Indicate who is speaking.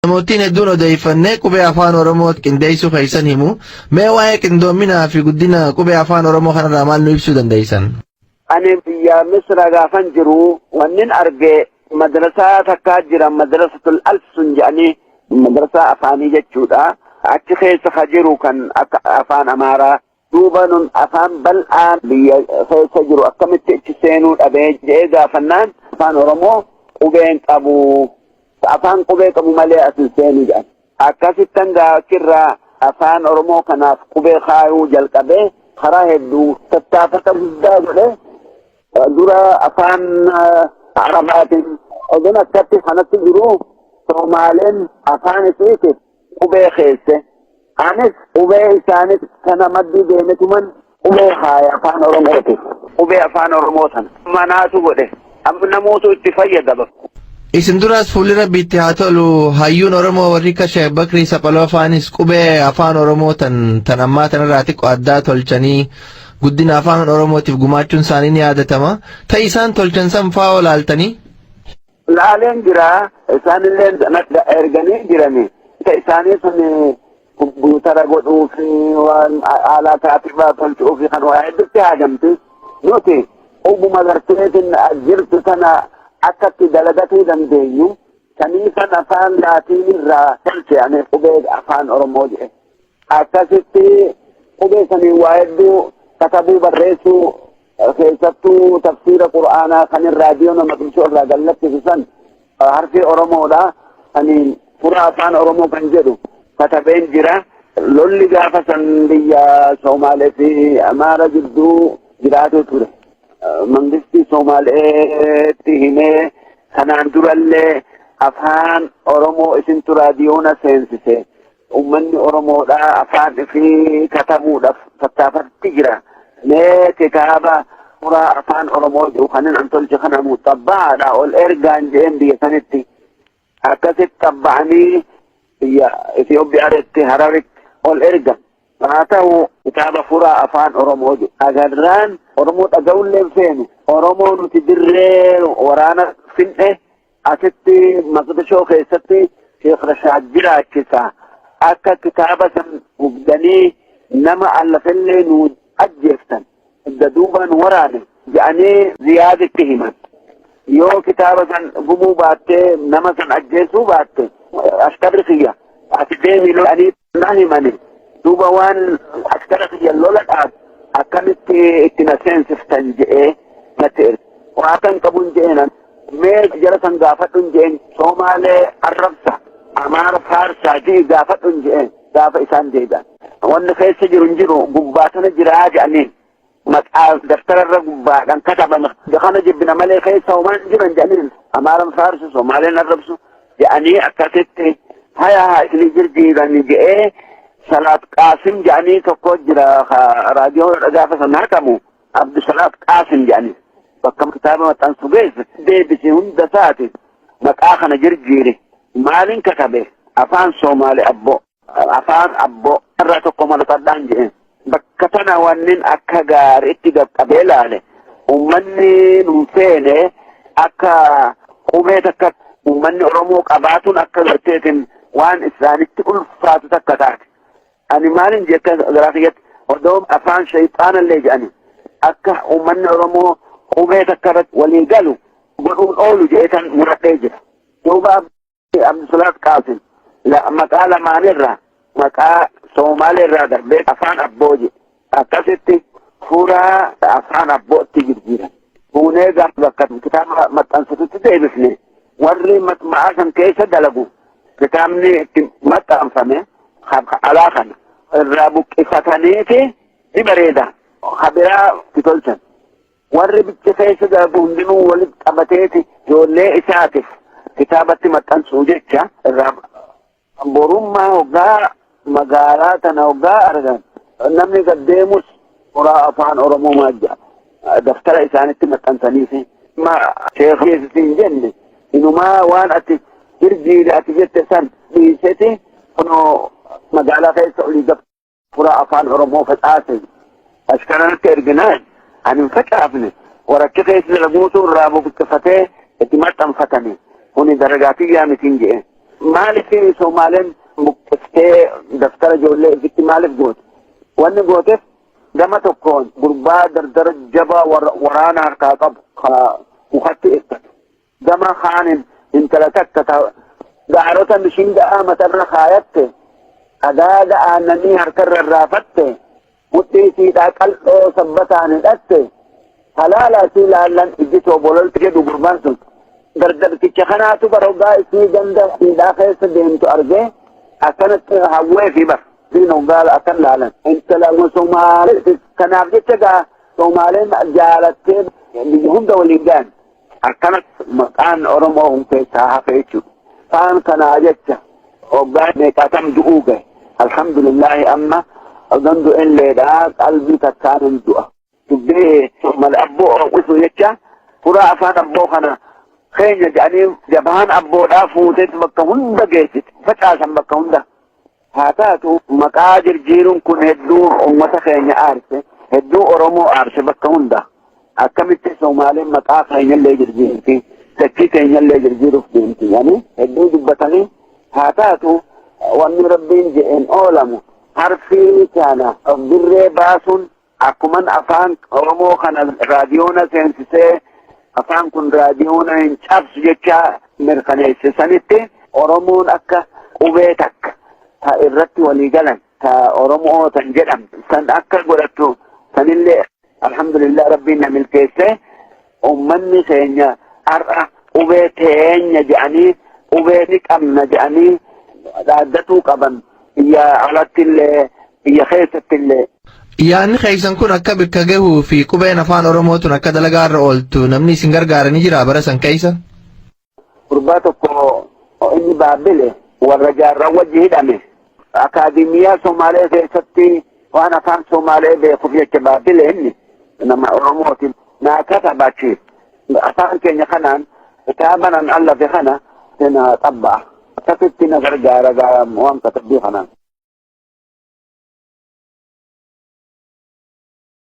Speaker 1: Namootni hedduun odeeffannee qubee afaan Oromoo qindeessuu keessan himu. Mee waa'ee qindoominaa fi guddina qubee afaan Oromoo kanarraa maal nu ibsuu dandeessan?
Speaker 2: Ani biyya Misra gaafan jiru wannin arge madrasaa takkaa jira madrasatul alfsun jedhanii madrasaa afaanii jechuudha. Achi keessa ka jiru kan akka afaan Amaaraa duuba nun afaan bal'aan biyya keessa jiru akkamitti itti seenuu dhabee jedhee gaafannaan afaan Oromoo qubeen qabu. Afaan qubee qabu malee asin seenuu jedhan. Akkasittan gaakirraa afaan Oromoo kanaaf qubee kaayuu jalqabee karaa hedduu tattaafata guddaa godhe dura afaan Arabaatiin oduun akkatti kanatti jiru Somaaleen afaan isiitiif qubee keesse. Anis qubee isaanis kana maddii deemetuman qubee kaaya afaan Oromootiif. Qubee afaan Oromoo sana manaatu godhe. Namootu itti fayyadama.
Speaker 1: Isin duraas fuuldura biitti haa tolu hayyuun Oromoo warri akka Sheekh Bakrii Saphaloo afaanis qubee afaan Oromoo tan ammaa tanarraa xiqqoo addaa tolchanii guddina afaan Oromootiif gumaachuun isaanii ni yaadatama. Ta'ii isaan tolchan san fa'aa olaaltanii?
Speaker 2: Laaleen jira isaanillee erganii jirani. Isaanii sun buutara godhuu fi waan haala kaatibaa tolchuu fi kan waa hedduutti haajamti. Nuti oguma garteetiin jirtu sana akkatti dalagatuu dandeenyu kaniifan afaan laatiin irraa tolche ani qubee afaan Oromoo jedhe. Akkasitti qubee sanii waa hedduu katabuu barreessuu keessattuu tafsiira Qur'aanaa kan raadiyoo nama qilchoo irraa gallachiisan harfi Oromoodha. Ani fura afaan Oromoo kan jedhu katabeen jira. Lolli gaafa san biyya Somaalee fi Amaara jidduu jiraatu ture. Mangisti Somaaleetti himee kanaan durallee afaan Oromoo isintu raadiyoona seensise. Uummanni Oromoodhaa afaan fi katabuudhaaf tattaafatti jira. Mee kitaaba furaa afaan Oromoo jedhu kanin an tolche kana muxabbaadha ol ergaan jeen biyya sanitti. Akkasitti xabba'anii biyya Itoophiyaatti Hararitti ol ergan. Haa ta'u kitaaba furaa afaan Oromoo jedhu. Agarraan Oromoo dhaga'ullee feenu. Oromoo nuti dirree waraana finne asitti Maqdishoo keessatti Sheekh Rashaad jiraachisa. Akka kitaaba san gubdanii nama allafellee nu ajjeeftan. Idda duubaan waraane jedhanii Ziyaaditti himan. Yoo kitaaba san gubuu baattee nama san ajjeesuu baatte ashkarri kiyya ati deemi lolanii na himani. Duuba waan askara kiyya lola dhaab akkamitti itti na seensiftan jedhee natti erge. Waa kan qabuun je'eenan mee jara san gaafadhuun je'een Somaalee arrabsa Amaara Faarsaa jee gaafadhuun je'een gaafa isaan deebi'an. Wanni keessa jiru hin jiru gubbaa sana jiraa jedhaniin maqaa daftararra gubbaadhaan katabama. Kana jibbina malee keessa homaan jiran jedhaniin Amaaraan Faarsu Somaaleen arrabsu jedhanii akkasitti hayaa isinii jirjiiranii je'ee Salaat Qaasim jedhanii tokko jira raadiyoo gaafa sana haqamu Abdusalaat Qaasim jedhanii bakka kitaaba maxxansu geesse deebisee hunda isaati maqaa kana jirjiire. Maaliin katabe afaan Somaalee abboo afaan abboo irraa tokko malaqadhaan jedheen. Bakka tana wannin akka gaariitti qaqqabee laale uummanni nu seene akka qubee takka uummanni Oromoo qabaatuun akka garteetiin waan isaanitti ulfaatu takka taate. Ani maalin jekka garaa kiyyatti odoo afaan shayxaanallee jedhani akka uummanni Oromoo qubee takka irratti walii galu godhuun oolu jedhetan muradhee jira. Duuba Abdusalaat Qaasim maqaa lamaanirraa maqaa Somaalee irraa darbee afaan abboo jedhe. Akkasitti furaa afaan abbootti jirjiiran. Fuunee bakka kitaaba maxxansatutti deebifne warri maxxansaa san keessa dalagu kitaabni itti maxxanfame alaa kana irraa buqqifataniiti ni bareeda. Habiraa itti tolchan. Warri bicha keessa dalagu hundinuu walitti qabateeti ijoollee isaatiif kitaabatti maxxansuu jecha irraa borummaa hoggaa magaalaa tana hoggaa argan namni gaddeemus furaa afaan Oromoo maajja daftara isaanitti maxxansaniifi sheekhiin jenne inumaa waan ati jirjiire ati jette san dhiiseti kunoo magaalaa keessa olii gab furaa afaan Oromoo facaase ashkaranatti erginaan ani hin facaafne waracha keessa dalaguutu irraa buqqifatee itti maxxanfatame kuni daragaatiyyaa mitiin jedhe maaliif Somaaleen buqqistee daftara ijoollee ifitti maaliif goote? Wanni gooteef gama tokkoon gurbaa dardara jabaa waraana harkaa qabu mukatti eeggatu. Gama kaanin intala takka gaarota mishingaa matarra kaayatte agaada aananii harkarra raafatte mudhii siidhaa qal'oo sabbataan hidhatte halaalaa si laallan ijjitoo bololti jedhu gurbaan sun dardarticha kanaatu barogaa isii ganda siidhaa keessa deemtu argee akkanatti hawwee fi bar siin hoggaala akkan laalan intala Somaalee kanaaf jecha gaa Somaaleen jaalattee biyya hunda waliin gaan akkanatti maqaan Oromoo hun keessaa hafe jechuudha. Faan kanaa jecha hoggaa meeqaatam du'uu gahe alhamdulillahi amma gandu illeedhaa qalbii takkaanin du'a. Dubbee mala abboo oqisu jecha furaa afaan abboo kana keenya jedhanii jabaan abboodhaa fuuteet bakka hunda geessite facaasan bakka hunda. Haa taatu maqaa jirjiiruun kun hedduu uummata keenya aarse hedduu Oromoo aarse bakka hunda. Akkamitti Somaaleen maqaa keenyallee jirjiirti dachii keenyallee jirjiiruuf deemti yani hedduu dubbatanii haa taatu wanni rabbiin je'een oolamu harfii kana of dirree baasuun akkuman afaan Oromoo kana raadiyoona seensisee afaan kun raadiyoona hin cabsu jecha mirkaneessisanitti Oromoon akka qubee takka ta irratti walii galan ta Oromoo tan jedhamtu san akka godhattu sanillee alhamdulillah rabbiin na milkeesse ummanni keenya har'a qubee teenya jedhanii qubee ni qabna jedhanii dhaaddatuu qaban biyya alattillee biyya keessattillee.
Speaker 1: Yaanni keessan kun akka bikka gahuu fi qubeen afaan Oromootun akka dalagaa irra ooltu namni isin gargaara ni jira bara san keessa?
Speaker 2: Gurbaa tokko inni Baabile warra jaarraa wajji hidhame akaadimiyaa Somaalee keessatti waan afaan Somaalee beekuuf jecha Baabile inni nama Oromootiin naa katabachi afaan keenya kanaan kitaabanan allafe kana na xabbaa akkasitti na gargaara waan katabbii kanaan.